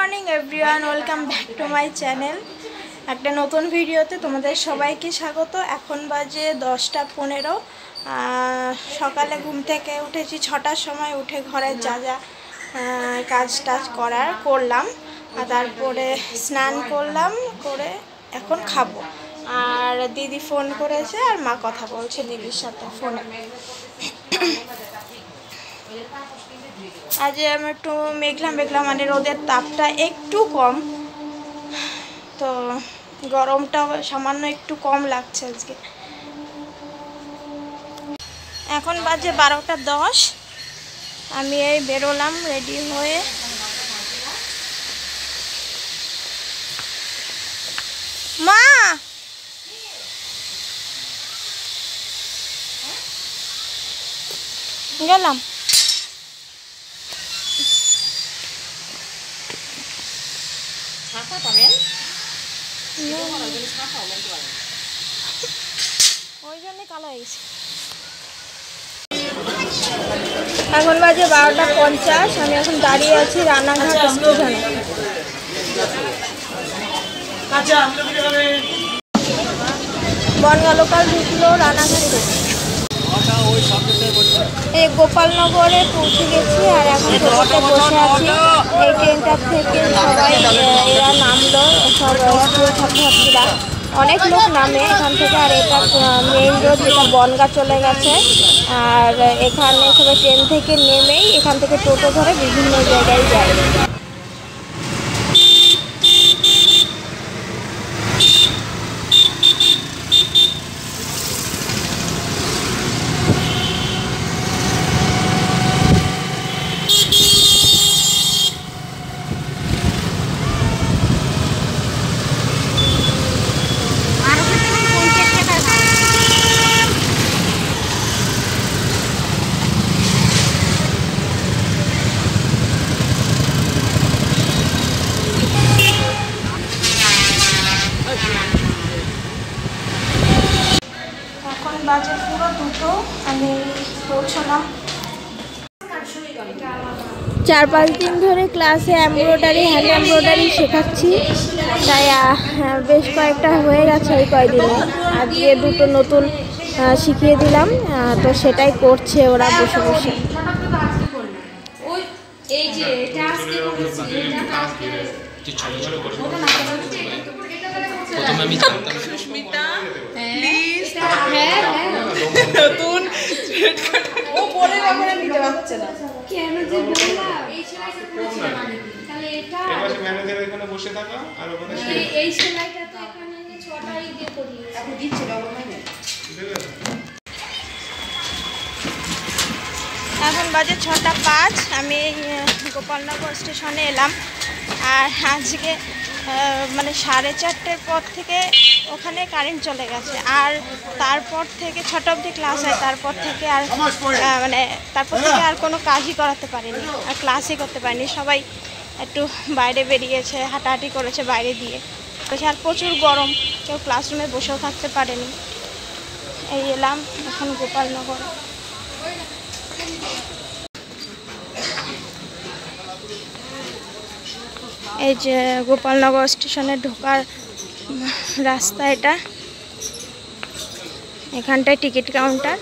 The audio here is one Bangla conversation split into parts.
Morning everyone, welcome back to my channel. একটা নতুন ভিডিওতে তোমাদের সবাইকে স্বাগত। এখন বাজে 10টা 15। সকালে ঘুম থেকে উঠেছি 6টার সময়। উঠে ঘরের যা যা কাজ টাজ করলাম, আর তারপরে স্নান করলাম, করে এখন খাবো। আর দিদি ফোন করেছে আর মা কথা বলছে দিদির সাথে ফোনে। আজ আমি একটু মেঘলা মানে রোদের তাপটা একটু কম, তো গরমটা সামান্য একটু কম লাগছে আজকে। এখন বাজে 12টা 10। আমি এই বেরোলাম রেডি হয়ে। মা গেলাম। ওই জন্য কালো হয়ে গেছে। এখন বাজে 12টা 50। আমি এখন দাঁড়িয়ে আছি রানাঘাট স্টেশনে। বনগাঁ লোকাল ঢুকলো রানাঘাটে। এই গোপালনগরে পৌঁছে গেছি আর এখন টোটোতে বসে আছি। এই ট্রেনটার থেকে সবাই এরা নামলো, সব স্কুল ছাত্রছাত্রীরা, অনেক লোক নামে এখান থেকে। আর এটা মেইন রোড, যেটা বনগাঁ চলে গেছে। আর এখানে সবাই ট্রেন থেকে নেমেই এখান থেকে টোটো ধরে বিভিন্ন জায়গায় যায়। এখন বাজে পুরো 2টো। আমি পৌঁছলাম। 4-5 দিন ধরে ক্লাসে এমব্রয়ডারি, হ্যান্ড এমব্রয়ডারি শেখাচ্ছি, তাই বেশ কয়েকটা হয়ে গেছে এই কয়দিনে। আজকে 2টো নতুন শিখিয়ে দিলাম, তো সেটাই করছে ওরা বসে বসে। এখন বাজে 6টা 5। আমি গোপালনগর স্টেশনে এলাম। আর আজকে মানে 4:30টার পর থেকে ওখানে কারেন্ট চলে গেছে। আর তারপর থেকে 6টা অবধি ক্লাস হয়। তারপর থেকে আর আর কোনো কাজই করাতে পারিনি, আর ক্লাসই করতে পারিনি। সবাই একটু বাইরে বেরিয়েছে, হাঁটাহাঁটি করেছে বাইরে দিয়ে। আর প্রচুর গরম, কেউ ক্লাসরুমে বসেও থাকতে পারেনি। এই এলাম এখন গোপালনগর। এই যে গোপালনগর স্টেশনে ঢোকার রাস্তা, এটা এখানটায় টিকিট কাউন্টার।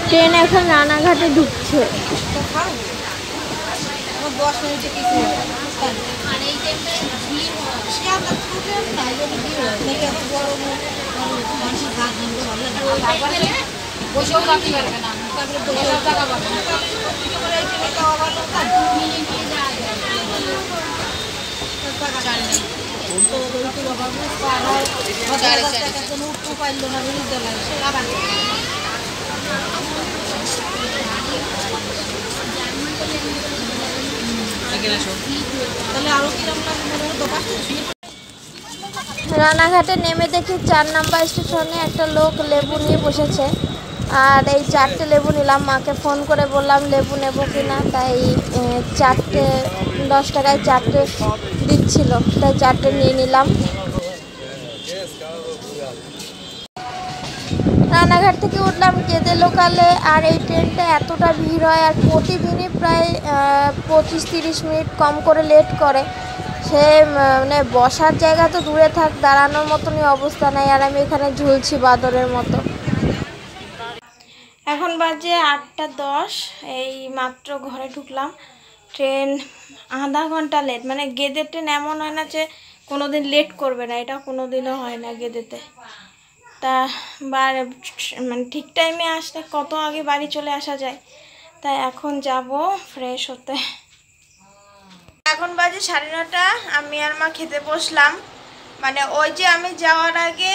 ট্রেন এখন রানাঘাটে ঢুকছে। রানাঘাটে নেমে দেখি 4 নম্বর স্টেশনে একটা লোক লেবু নিয়ে বসেছে। আর এই 4টে লেবু নিলাম, মাকে ফোন করে বললাম লেবু নেবো কিনা, তাই 4টে 10 টাকায় 4টে দিচ্ছিল, তাই 4টে নিয়ে নিলাম। রানাঘাট থেকে উঠলাম কেদে লোকালে, আর এই ট্রেনটা এতটা ভিড় হয় আর প্রতিদিনই প্রায় 25-30 মিনিট কম করে লেট করে। সে মানে বসার জায়গা তো দূরে থাক, দাঁড়ানোর মতনই অবস্থা নাই, আর আমি এখানে ঝুলছি বাদরের মতো। এখন বাজে 8টা 10, এই মাত্র ঘরে ঢুকলাম। ট্রেন আধা ঘন্টা লেট, মানে গেদে ট্রেন এমন হয় না যে কোনো দিন লেট করবে না, এটা কোনো দিনও হয় না গেদেতে। তা মানে ঠিক টাইমে আসলে কত আগে বাড়ি চলে আসা যায়, তাই এখন যাব ফ্রেশ হতে। এখন বাজে 9:30, আমি আর মা খেতে বসলাম। মানে ওই যে আমি যাওয়ার আগে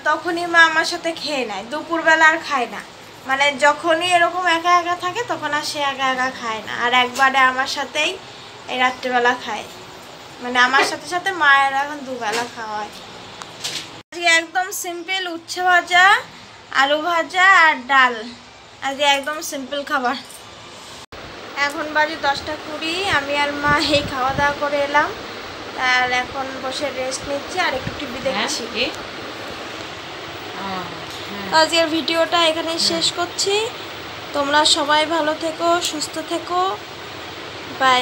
তখনই মা আমার সাথে খেয়ে নেয়, দুপুরবেলা আর খায় না। মানে যখনই এরকম একা একা থাকে তখন আর সে একা একা খায় না, আর একবারে আমার সাথেই এই রাত্রেবেলা খায়। মানে আমার সাথে সাথে মায়ের এখন দুবেলা খাওয়া হয়। আজকে একদম সিম্পল উচ্ছে ভাজা, আলু ভাজা আর ডাল, আজকে একদম সিম্পল খাবার। এখন বাজে 10টা 20, আমি আর মা এই খাওয়া দাওয়া করে এলাম, আর এখন বসে রেস্ট নিচ্ছি আর একটু টিভি দেখছি। আজকের ভিডিওটা এখানেই শেষ করছি। তোমরা সবাই ভালো থেকো, সুস্থ থেকো, বাই।